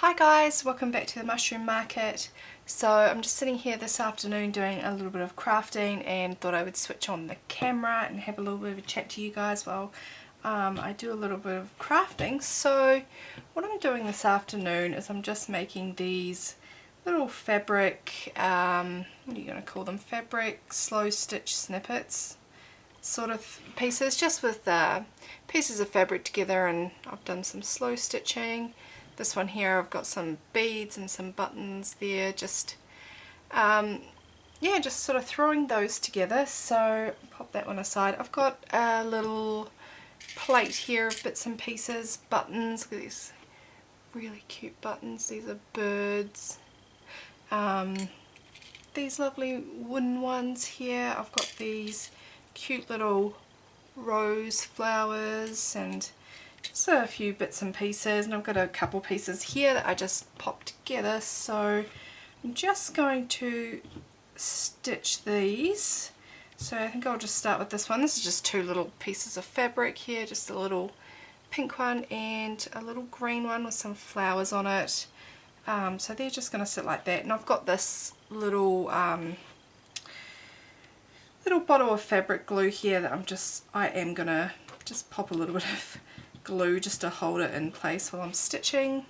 Hi guys, welcome back to the mushroom market. So I'm just sitting here this afternoon doing a little bit of crafting and thought I would switch on the camera and have a little bit of a chat to you guys while I do a little bit of crafting. So what I'm doing this afternoon is I'm just making these little fabric, what are you going to call them, fabric slow stitch snippets sort of pieces, just with pieces of fabric together, and I've done some slow stitching. This one here I've got some beads and some buttons there, just yeah, just sort of throwing those together. So pop that one aside. I've got a little plate here of bits and pieces, buttons. Look at these really cute buttons. These are birds. These lovely wooden ones here. I've got these cute little rose flowers and just a few bits and pieces, and I've got a couple pieces here that I just popped together. So I'm just going to stitch these. So I think I'll just start with this one. This is just two little pieces of fabric here, just a little pink one and a little green one with some flowers on it. So they're just going to sit like that, and I've got this little bottle of fabric glue here that I am going to just pop a little bit of glue just to hold it in place while I'm stitching.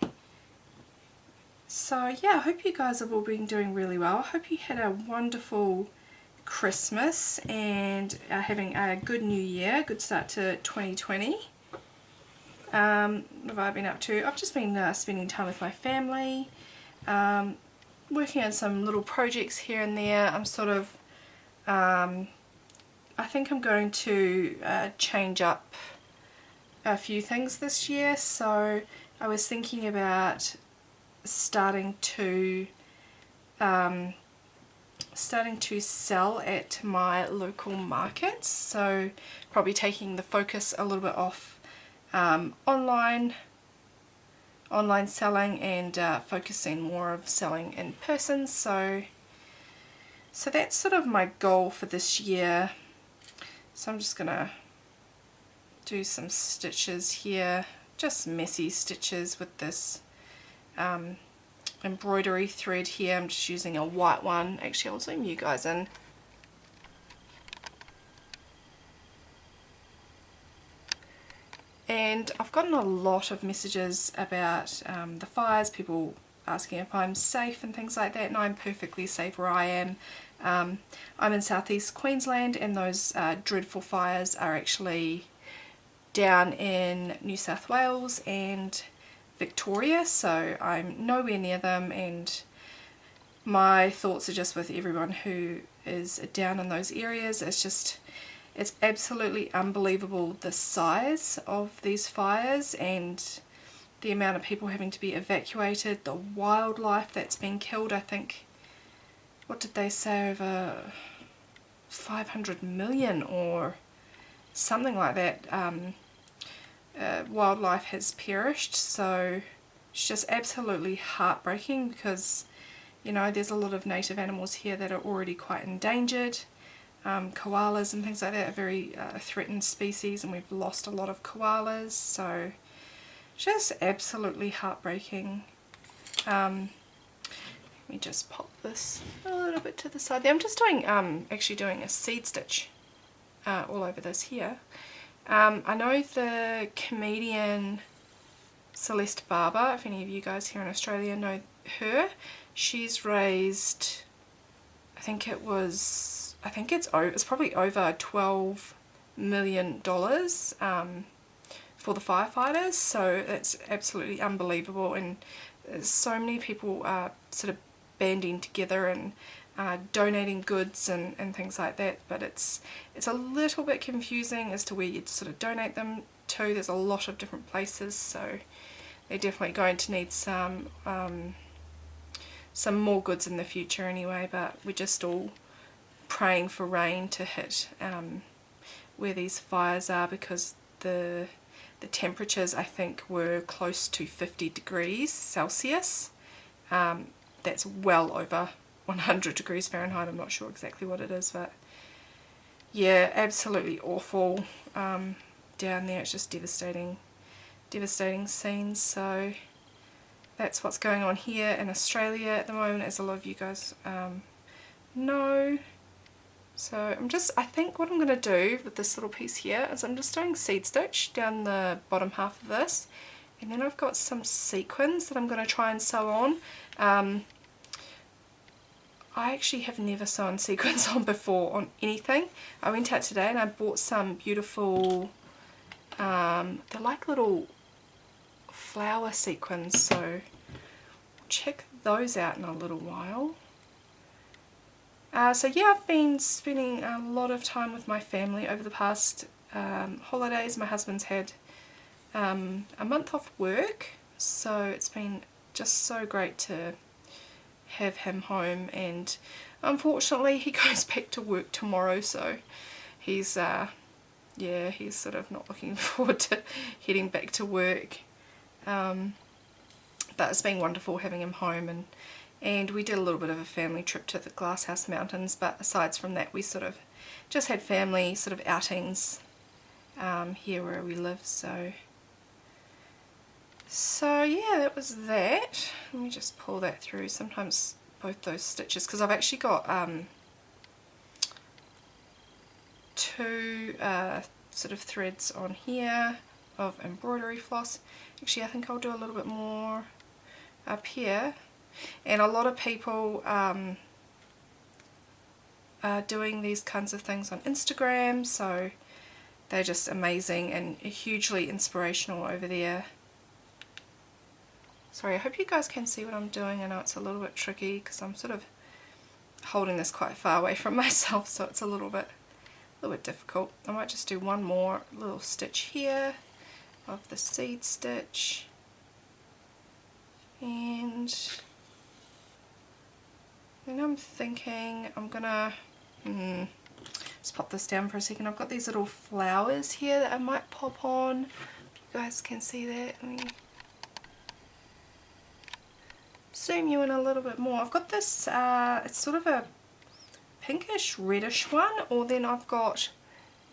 So yeah, I hope you guys have all been doing really well. I hope you had a wonderful Christmas and are having a good new year, good start to 2020. What have I been up to? I've just been spending time with my family, working on some little projects here and there. I'm sort of, I think I'm going to change up a few things this year. So I was thinking about starting to sell at my local markets, so probably taking the focus a little bit off online selling and focusing more of selling in person. So that's sort of my goal for this year. So I'm just gonna do some stitches here, just messy stitches with this embroidery thread here. I'm just using a white one. Actually, I'll zoom you guys in. And I've gotten a lot of messages about the fires, people asking if I'm safe and things like that, and I'm perfectly safe where I am. I'm in southeast Queensland, and those dreadful fires are actually down in New South Wales and Victoria, so I'm nowhere near them, and my thoughts are just with everyone who is down in those areas. It's absolutely unbelievable the size of these fires and the amount of people having to be evacuated, the wildlife that's been killed. I think, what did they say, over 500 million or something like that wildlife has perished. So it's just absolutely heartbreaking, because you know there's a lot of native animals here that are already quite endangered. Koalas and things like that are very threatened species, and we've lost a lot of koalas, so just absolutely heartbreaking. Let me just pop this a little bit to the side there. I'm just doing actually doing a seed stitch all over this here. I know the comedian Celeste Barber, if any of you guys here in Australia know her, she's raised, it's probably over $12 million for the firefighters, so that's absolutely unbelievable. And so many people are sort of banding together and donating goods and things like that, but it's a little bit confusing as to where you'd sort of donate them to. There's a lot of different places, so they're definitely going to need some more goods in the future anyway, but we're just all praying for rain to hit where these fires are, because the temperatures I think were close to 50 degrees Celsius. That's well over 100 degrees Fahrenheit. I'm not sure exactly what it is, but yeah, absolutely awful down there. It's just devastating scenes. So that's what's going on here in Australia at the moment, as a lot of you guys know. So I think what I'm going to do with this little piece here is I'm just doing seed stitch down the bottom half of this, and then I've got some sequins that I'm going to try and sew on. I actually have never sewn sequins on before on anything. I went out today and I bought some beautiful, they're like little flower sequins, so check those out in a little while. So yeah, I've been spending a lot of time with my family over the past holidays. My husband's had a month off work, so it's been just so great to have him home, and unfortunately he goes back to work tomorrow, so he's yeah, he's sort of not looking forward to heading back to work, but it's been wonderful having him home, and we did a little bit of a family trip to the Glasshouse Mountains, but aside from that we sort of just had family sort of outings here where we live. So yeah, that was that. Let me just pull that through. Sometimes both those stitches, because I've actually got two sort of threads on here of embroidery floss. Actually, I think I'll do a little bit more up here, and a lot of people are doing these kinds of things on Instagram, so they're just amazing and hugely inspirational over there. Sorry, I hope you guys can see what I'm doing. I know it's a little bit tricky because I'm sort of holding this quite far away from myself, so it's a little bit difficult. I might just do one more little stitch here of the seed stitch, and then I'm thinking I'm gonna just pop this down for a second. I've got these little flowers here that I might pop on. You guys can see that. Let me zoom you in a little bit more. I've got this, it's sort of a pinkish reddish one, or then I've got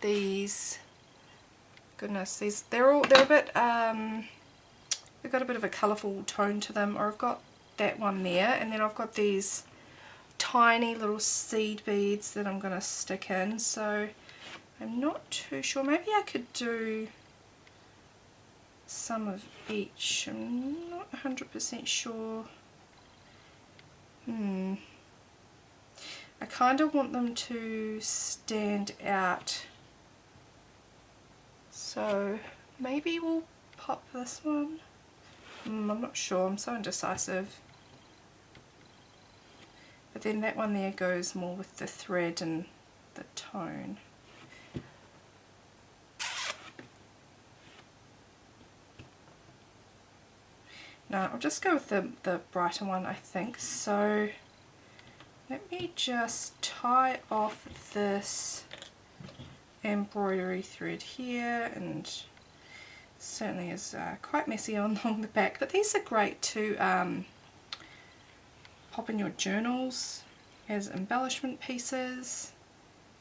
these, goodness, they're a bit, they've got a bit of a colourful tone to them, or I've got that one there, and then I've got these tiny little seed beads that I'm going to stick in, so I'm not too sure. Maybe I could do some of each. I'm not 100% sure. I kind of want them to stand out, so maybe we'll pop this one. I'm not sure, I'm so indecisive. But then that one there goes more with the thread and the tone. No, I'll just go with the brighter one, I think. So let me just tie off this embroidery thread here, and certainly is quite messy along the back, but these are great to pop in your journals as embellishment pieces,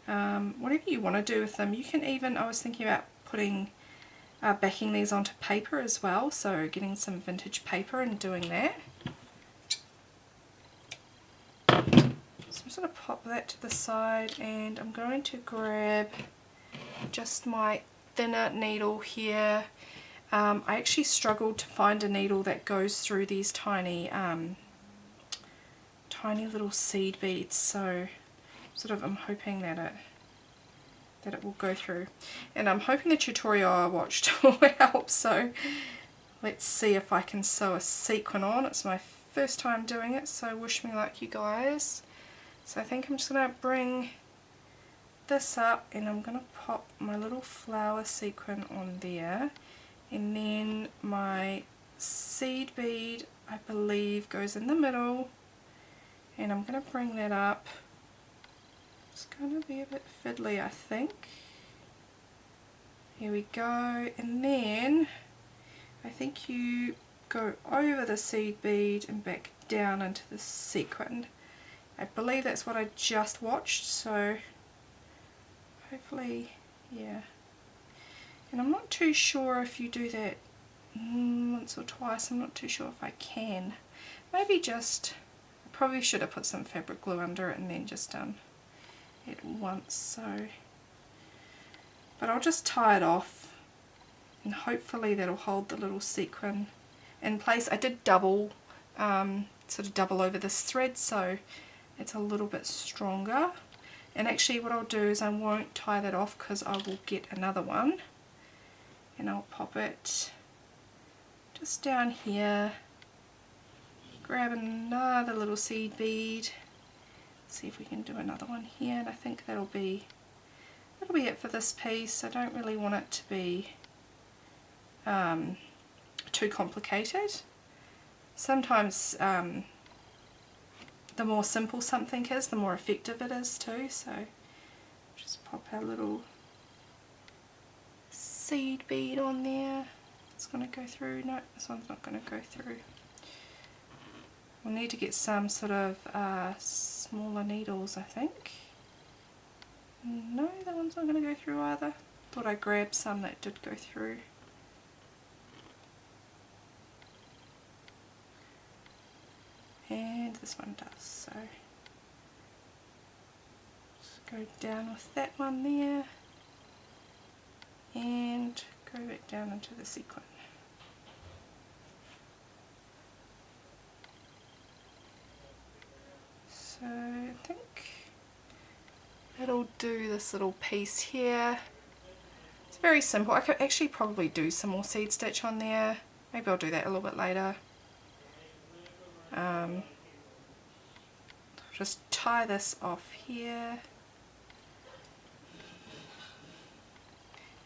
whatever you want to do with them. You can even, I was thinking about putting backing these onto paper as well, so getting some vintage paper and doing that. So I'm just going to pop that to the side, and I'm going to grab just my thinner needle here. I actually struggled to find a needle that goes through these tiny little seed beads, so sort of I'm hoping that it will go through, and I'm hoping the tutorial I watched will help. So let's see if I can sew a sequin on. It's my first time doing it, so wish me luck, you guys. So I think I'm just going to bring this up, and I'm going to pop my little flower sequin on there, and then my seed bead, I believe, goes in the middle, and I'm going to bring that up. It's going to be a bit fiddly, I think. Here we go, and then I think you go over the seed bead and back down into the sequin. I believe that's what I just watched, so hopefully, yeah. And I'm not too sure if you do that once or twice. I'm not too sure if I can. Maybe just, I probably should have put some fabric glue under it and then just done it once. So, but I'll just tie it off and hopefully that'll hold the little sequin in place. I did double, sort of double over this thread, so it's a little bit stronger. And actually what I'll do is I won't tie that off because I will get another one, and I'll pop it just down here, grab another little seed bead, see if we can do another one here, and I think that'll be it for this piece. I don't really want it to be too complicated. Sometimes the more simple something is, the more effective it is too. So just pop our little seed bead on there. It's going to go through. No, this one's not going to go through. We'll need to get some sort of smaller needles, I think. No, that one's not going to go through either. Thought I grabbed some that did go through. And this one does, so just go down with that one there and go back down into the sequin. So I think that'll do this little piece here. It's very simple. I could actually probably do some more seed stitch on there. Maybe I'll do that a little bit later. Just tie this off here,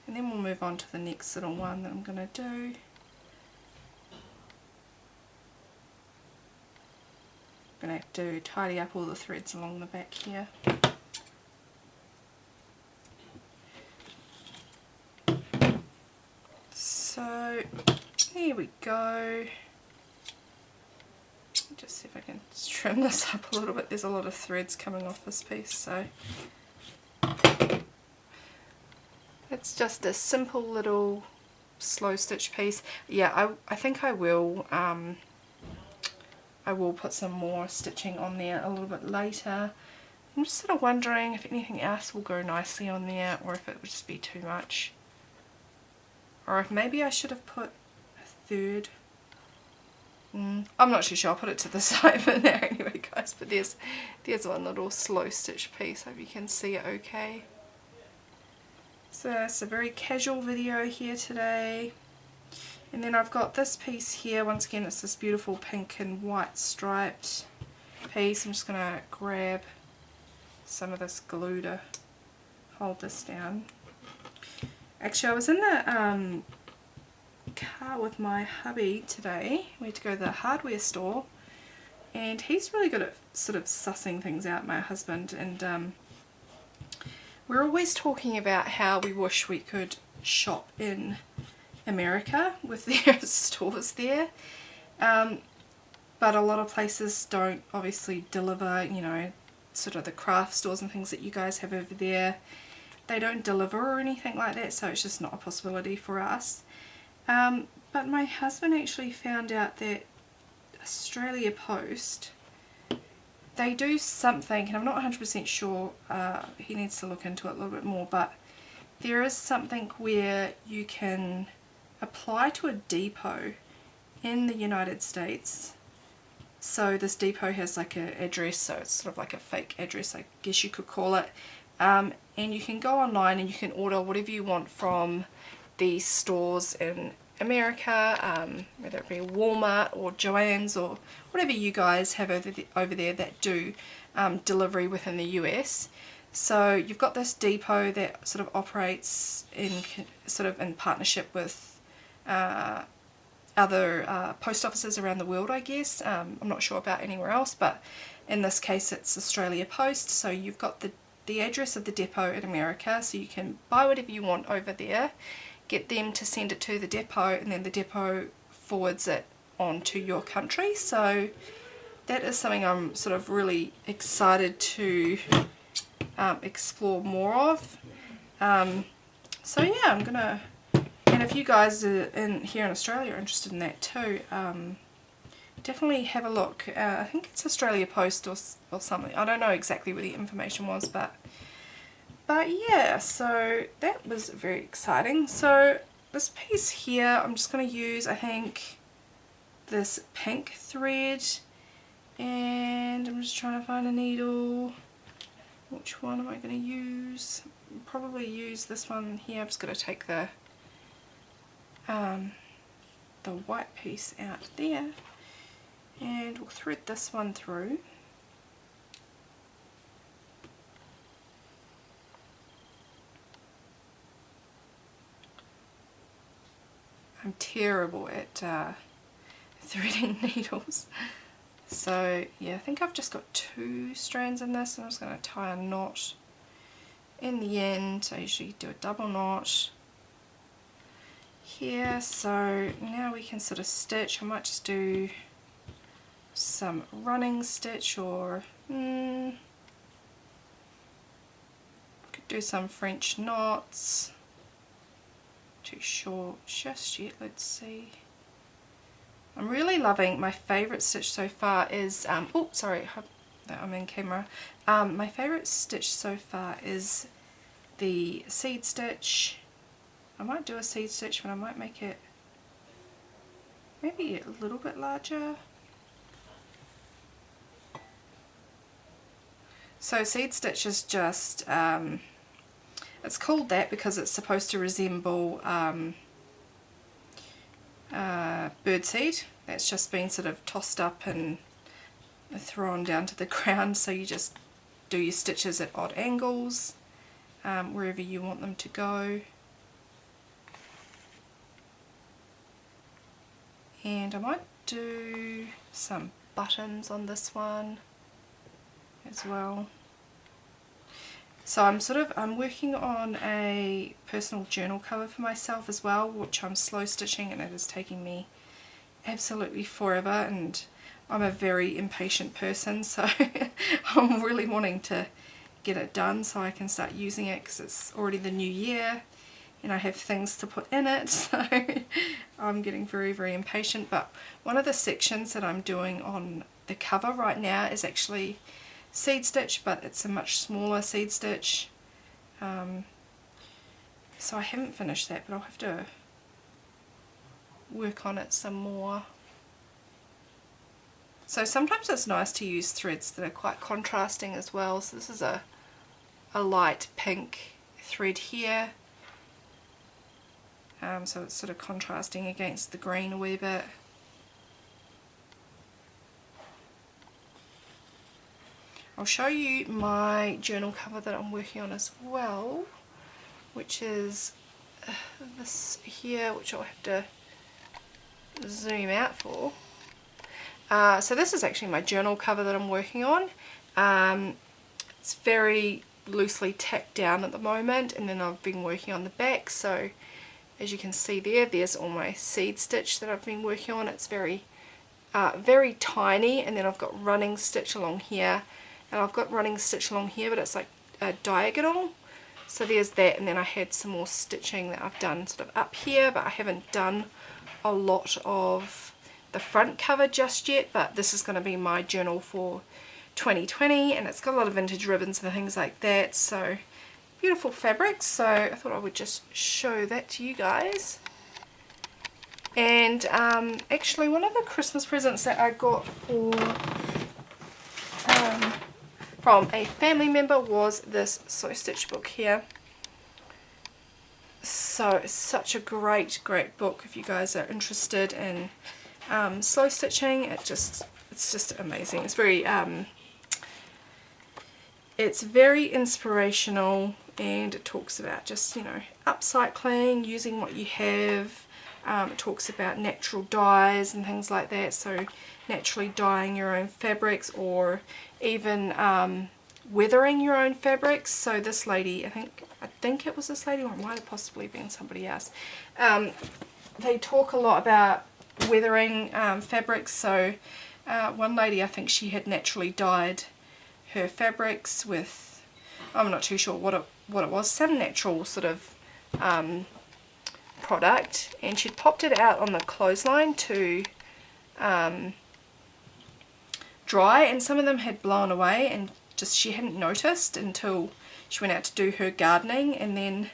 and then we'll move on to the next little one that I'm going to do. I'm going to have to tidy up all the threads along the back here. So here we go. Just see if I can trim this up a little bit. There's a lot of threads coming off this piece, so it's just a simple little slow stitch piece. Yeah, I think I will put some more stitching on there a little bit later. I'm just sort of wondering if anything else will go nicely on there, or if it would just be too much, or if maybe I should have put a third. I'm not too sure. I'll put it to the side for now anyway, guys. But there's one little slow stitch piece. Hope you can see it okay. So it's a very casual video here today. And then I've got this piece here. Once again, it's this beautiful pink and white striped piece. I'm just going to grab some of this glue to hold this down. Actually, I was in the car with my hubby today. We had to go to the hardware store, and he's really good at sort of sussing things out, my husband, and we're always talking about how we wish we could shop in America with their stores there, but a lot of places don't obviously deliver, you know, sort of the craft stores and things that you guys have over there. They don't deliver or anything like that, so it's just not a possibility for us. But my husband actually found out that Australia Post, they do something, and I'm not 100% sure, he needs to look into it a little bit more, but there is something where you can apply to a depot in the United States. So this depot has like an address, so it's sort of like a fake address, I guess you could call it, and you can go online and you can order whatever you want from these stores in America, whether it be Walmart or Joann's or whatever you guys have over there that do delivery within the US. So you've got this depot that sort of operates in partnership with other post offices around the world, I guess. I'm not sure about anywhere else, but in this case it's Australia Post. So you've got the address of the depot in America, so you can buy whatever you want over there, get them to send it to the depot, and then the depot forwards it on to your country. So that is something I'm sort of really excited to explore more of. So yeah, I'm gonna, and And if you guys here in Australia are interested in that too, definitely have a look. I think it's Australia Post or something. I don't know exactly where the information was, but yeah, so that was very exciting. So this piece here, I'm just going to use, I think, this pink thread, and I'm just trying to find a needle. Which one am I going to use? Probably use this one here. I'm just going to take the white piece out there, and we'll thread this one through. I'm terrible at threading needles. So yeah, I think I've just got 2 strands in this, and I'm just going to tie a knot in the end. I usually do a double knot here. So now we can sort of stitch. I might just do some running stitch, or could do some French knots. Too short just yet. Let's see. I'm really loving, my favourite stitch so far is, oh sorry, I'm in camera. My favourite stitch so far is the seed stitch. I might do a seed stitch, but I might make it maybe a little bit larger. So seed stitch is just, it's called that because it's supposed to resemble birdseed that's just been sort of tossed up and thrown down to the ground. So you just do your stitches at odd angles wherever you want them to go. And I might do some buttons on this one as well. So I'm working on a personal journal cover for myself as well, which I'm slow stitching, and it is taking me absolutely forever, and I'm a very impatient person, so I'm really wanting to get it done so I can start using it, because it's already the new year and I have things to put in it, so I'm getting very, very impatient. But one of the sections that I'm doing on the cover right now is actually seed stitch, but it's a much smaller seed stitch, so I haven't finished that, but I'll have to work on it some more. So sometimes it's nice to use threads that are quite contrasting as well. So this is a light pink thread here, so it's sort of contrasting against the green a wee bit. I'll show you my journal cover that I'm working on as well, which is this here, which I'll have to zoom out for. So this is actually my journal cover that I'm working on. It's very loosely tacked down at the moment, and then I've been working on the back. So as you can see there's all my seed stitch that I've been working on. It's very tiny, and then I've got running stitch along here. And I've got running stitch along here, but it's like a diagonal. So there's that, and then I had some more stitching that I've done sort of up here, but I haven't done a lot of the front cover just yet. But this is going to be my journal for 2020, and it's got a lot of vintage ribbons and things like that. So beautiful fabrics. So I thought I would just show that to you guys. And actually one of the Christmas presents that I got from a family member was this sew stitch book here. So it's such a great book if you guys are interested in sew stitching. It's just amazing. It's very inspirational, and it talks about just, you know, upcycling, using what you have. It talks about natural dyes and things like that, so naturally dyeing your own fabrics, or even weathering your own fabrics. So this lady, I think it was this lady, or it might have possibly been somebody else, they talk a lot about weathering fabrics. So one lady, I think she had naturally dyed her fabrics with, I'm not too sure what it was, some natural sort of product, and she'd popped it out on the clothesline to dry, and some of them had blown away, and just she hadn't noticed until she went out to do her gardening, and then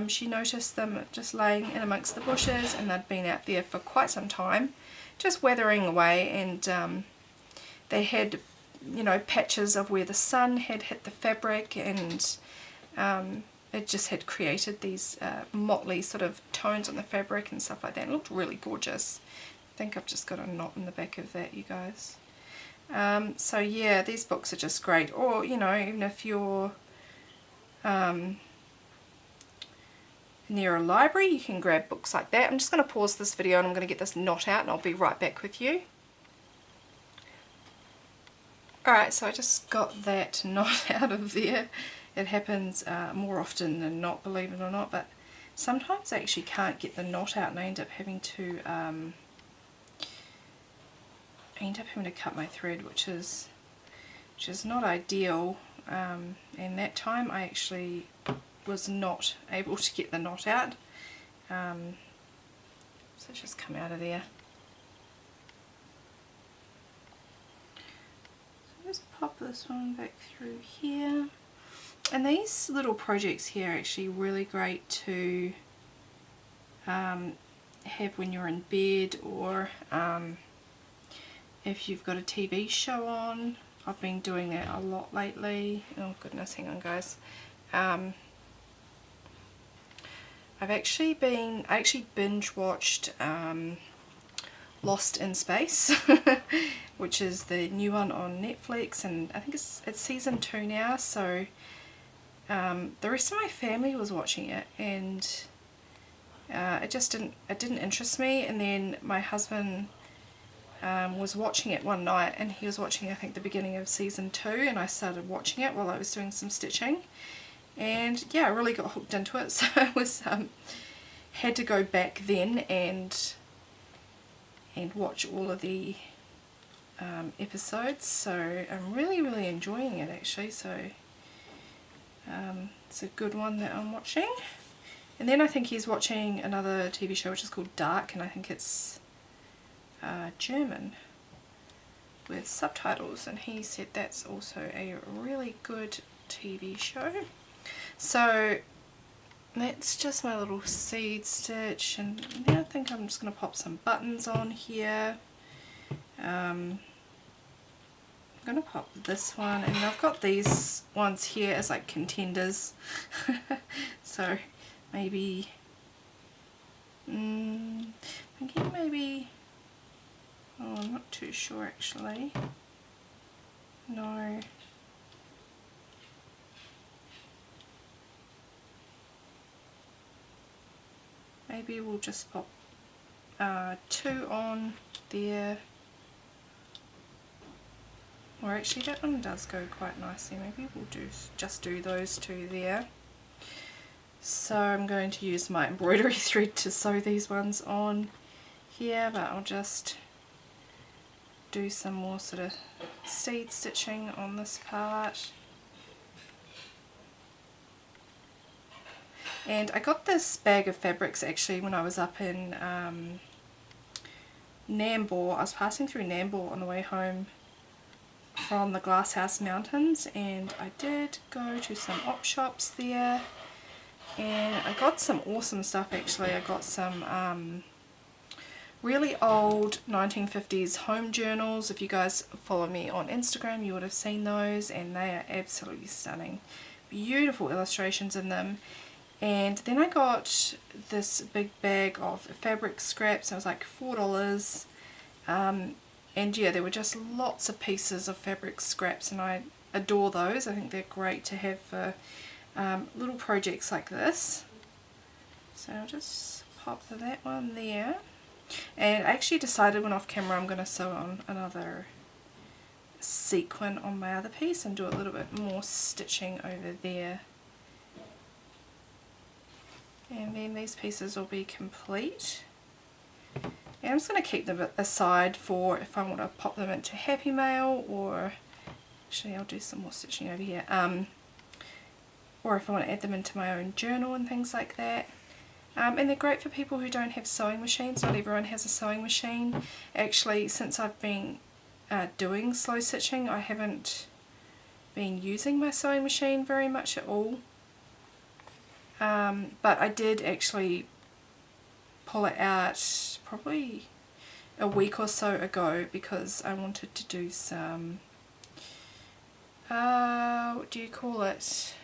she noticed them just laying in amongst the bushes, and they'd been out there for quite some time just weathering away, and they had, you know, patches of where the sun had hit the fabric, and it just had created these motley sort of tones on the fabric and stuff like that. It looked really gorgeous. I think I've just got a knot in the back of that, you guys. So yeah, these books are just great. Or, you know, even if you're near a library, you can grab books like that. I'm just going to pause this video and I'm going to get this knot out, and I'll be right back with you. Alright, so I just got that knot out of there. It happens more often than not, believe it or not, but sometimes I actually can't get the knot out, and I end up having to cut my thread, which is not ideal. And that time I actually was not able to get the knot out, so it's just come out of there. So just pop this one back through here. And these little projects here are actually really great to have when you're in bed, or if you've got a TV show on. I've been doing that a lot lately. Oh goodness, hang on guys. I actually binge watched Lost in Space, which is the new one on Netflix, and I think it's season 2 now. So the rest of my family was watching it, and it didn't interest me. And then my husband was watching it one night, and he was watching, I think, the beginning of season 2, and I started watching it while I was doing some stitching, and yeah, I really got hooked into it. So I was had to go back then and watch all of the episodes. So I'm really enjoying it actually. So it's a good one that I'm watching. And then I think he's watching another TV show which is called Dark, and I think it's German with subtitles, and he said that's also a really good TV show. So that's just my little seed stitch, and then I think I'm just going to pop some buttons on here. I'm going to pop this one, and I've got these ones here as like contenders. So maybe I'm thinking maybe, oh, I'm not too sure actually. No. Maybe we'll just pop 2 on there. Or actually that one does go quite nicely. Maybe we'll just do those 2 there. So I'm going to use my embroidery thread to sew these ones on here, but I'll just do some more sort of seed stitching on this part. And I got this bag of fabrics actually when I was up in Nambour. I was passing through Nambour on the way home from the Glasshouse Mountains, and I did go to some op shops there, and I got some awesome stuff actually. I got some really old 1950s home journals. If you guys follow me on Instagram, you would have seen those, and they are absolutely stunning. Beautiful illustrations in them. And then I got this big bag of fabric scraps. It was like $4. And yeah, there were just lots of pieces of fabric scraps, and I adore those. I think they're great to have for little projects like this. So I'll just pop that one there. And I actually decided when off camera I'm going to sew on another sequin on my other piece and do a little bit more stitching over there. And then these pieces will be complete. And I'm just going to keep them aside for if I want to pop them into Happy Mail, or actually I'll do some more stitching over here, or if I want to add them into my own journal and things like that. And they're great for people who don't have sewing machines. Not everyone has a sewing machine. Actually, since I've been doing slow stitching, I haven't been using my sewing machine very much at all. But I did actually pull it out probably a week or so ago because I wanted to do some, what do you call it?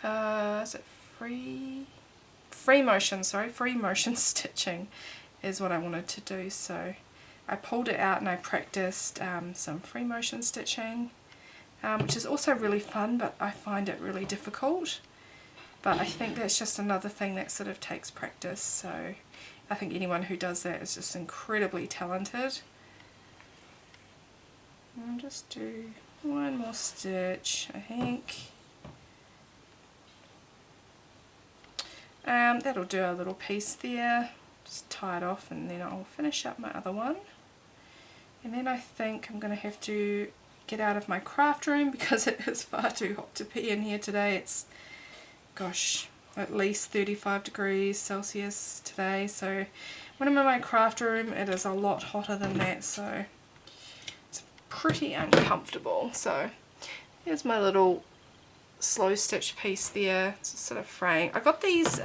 Is it free motion stitching is what I wanted to do. So I pulled it out and I practiced some free motion stitching, which is also really fun, but I find it really difficult. But I think that's just another thing that sort of takes practice, so I think anyone who does that is just incredibly talented. I'll just do one more stitch, I think. That'll do a little piece there, just tie it off, and then I'll finish up my other one. And then I think I'm going to have to get out of my craft room because it is far too hot to be in here today. It's, gosh, at least 35 degrees Celsius today, so when I'm in my craft room it is a lot hotter than that, so it's pretty uncomfortable. So here's my little slow stitch piece there. It's a sort of frame. I got these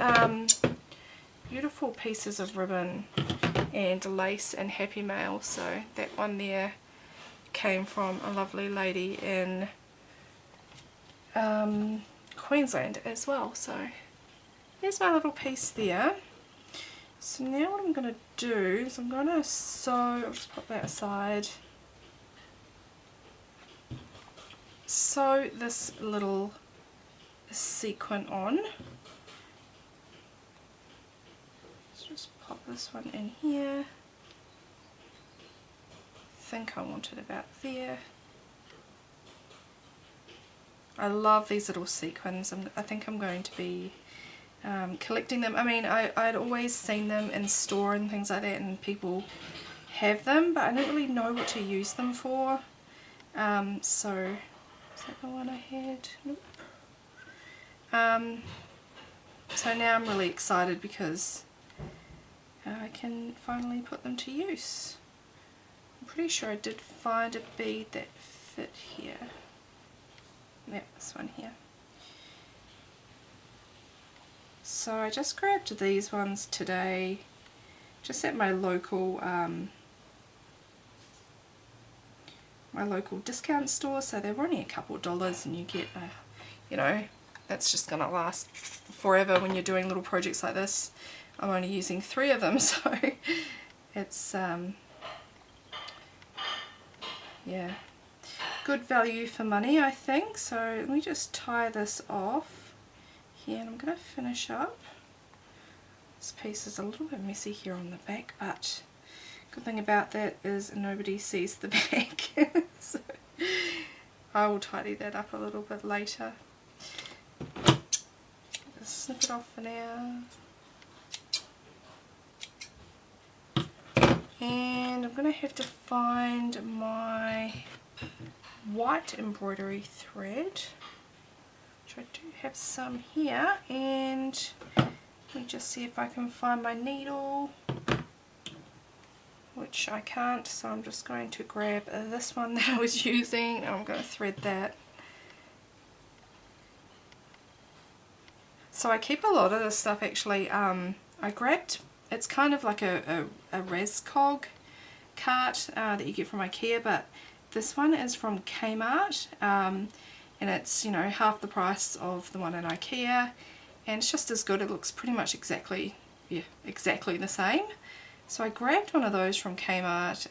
beautiful pieces of ribbon and lace and Happy Mail, so that one there came from a lovely lady in Queensland as well. So here's my little piece there. So now what I'm going to do is I'm going to sew, I'll just put that aside, sew this little sequin on. Let's just pop this one in here. I think I want it about there. I love these little sequins. I think I'm going to be collecting them. I mean, I'd always seen them in store and things like that, and people have them, but I don't really know what to use them for. So, is that the one I had? Nope. So now I'm really excited because I can finally put them to use. I'm pretty sure I did find a bead that fit here. Yep, this one here. So I just grabbed these ones today, just at my local discount store. So they were only a couple of dollars, and you get, you know, that's just gonna last forever when you're doing little projects like this. I'm only using 3 of them, so it's yeah, good value for money, I think. So let me just tie this off here, and I'm going to finish up. This piece is a little bit messy here on the back, but good thing about that is nobody sees the back. So I will tidy that up a little bit later. Just snip it off for now. And I'm going to have to find my white embroidery thread, which I do have some here, and let me just see if I can find my needle, which I can't, so I'm just going to grab this one that I was using and I'm going to thread that. So I keep a lot of this stuff actually. I grabbed, it's kind of like a Rascog cart that you get from IKEA, but this one is from Kmart, and it's, you know, half the price of the one in IKEA, and it's just as good. It looks pretty much exactly the same. So I grabbed one of those from Kmart,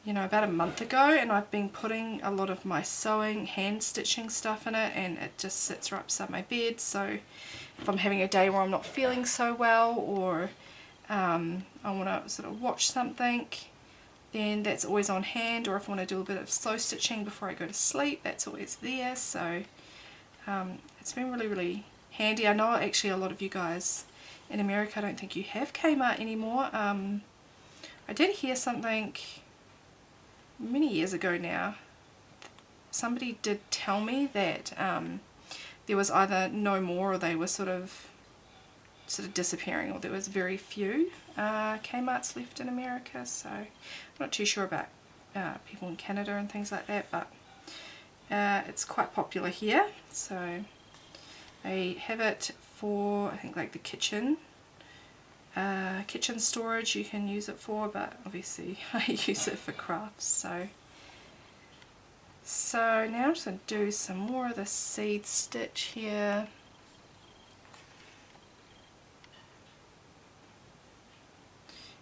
you know, about a month ago, and I've been putting a lot of my sewing, hand stitching stuff in it, and it just sits right beside my bed. So if I'm having a day where I'm not feeling so well, or I want to sort of watch something, then that's always on hand. Or if I want to do a bit of slow stitching before I go to sleep, that's always there. So it's been really, really handy. I know actually a lot of you guys in America, I don't think you have Kmart anymore. I did hear something many years ago now. Somebody did tell me that there was either no more, or they were sort of disappearing, or there was very few Kmart's left in America. So I'm not too sure about people in Canada and things like that, but it's quite popular here. So they have it for, I think, like the kitchen storage you can use it for, but obviously I use it for crafts. So now I'm just going to do some more of the seed stitch here.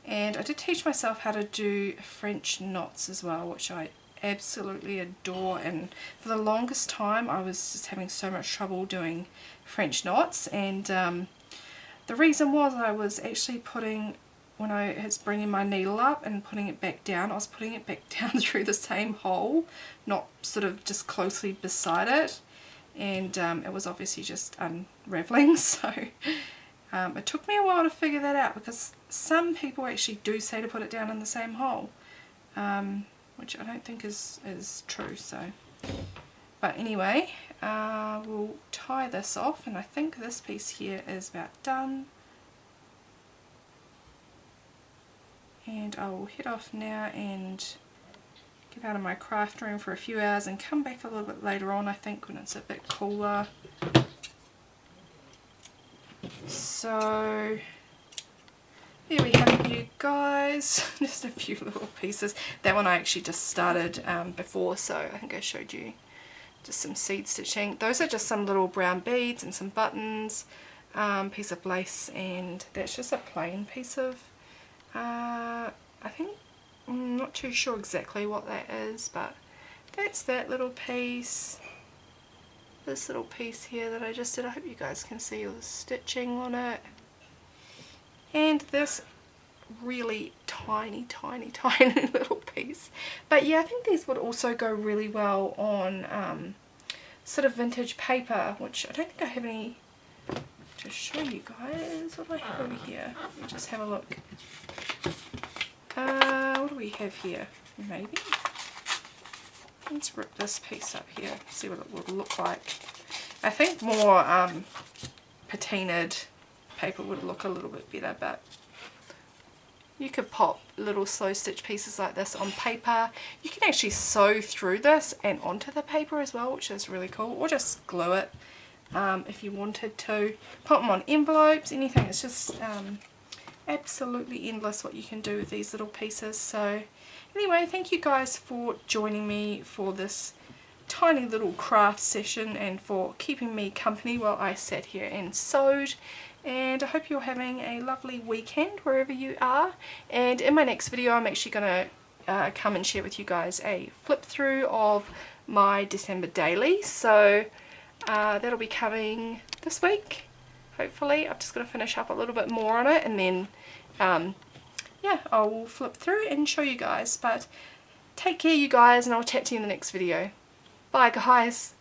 And I did teach myself how to do French knots as well, which I absolutely adore, and for the longest time I was just having so much trouble doing French knots. And the reason was I was actually putting, when I was bringing my needle up and putting it back down, I was putting it back down through the same hole, not sort of just closely beside it, and it was obviously just unraveling. So it took me a while to figure that out, because some people actually do say to put it down in the same hole, which I don't think is true. So, but anyway, we'll tie this off, and I think this piece here is about done. And I will head off now and get out of my craft room for a few hours and come back a little bit later on, I think, when it's a bit cooler. So there we have it, you guys. Just a few little pieces. That one I actually just started before, so I think I showed you just some seed stitching. Those are just some little brown beads and some buttons, piece of lace, and that's just a plain piece of, I think, I'm not too sure exactly what that is, but that's that little piece. This little piece here that I just did, I hope you guys can see all the stitching on it. And this really tiny little piece. But yeah, I think these would also go really well on sort of vintage paper, which I don't think I have any to show you guys. What do I have over here? Let me just have a look. What do we have here? Maybe? Let's rip this piece up here, see what it would look like. I think more patinaed paper would look a little bit better, but you could pop little slow stitch pieces like this on paper. You can actually sew through this and onto the paper as well, which is really cool, or just glue it if you wanted to. Put them on envelopes, anything. It's just absolutely endless what you can do with these little pieces. So anyway, thank you guys for joining me for this tiny little craft session and for keeping me company while I sat here and sewed. And I hope you're having a lovely weekend wherever you are. And in my next video I'm actually going to come and share with you guys a flip through of my December daily. So that'll be coming this week, hopefully. I've just got to finish up a little bit more on it, and then yeah, I will flip through and show you guys. But take care, you guys, and I'll chat to you in the next video. Bye, guys.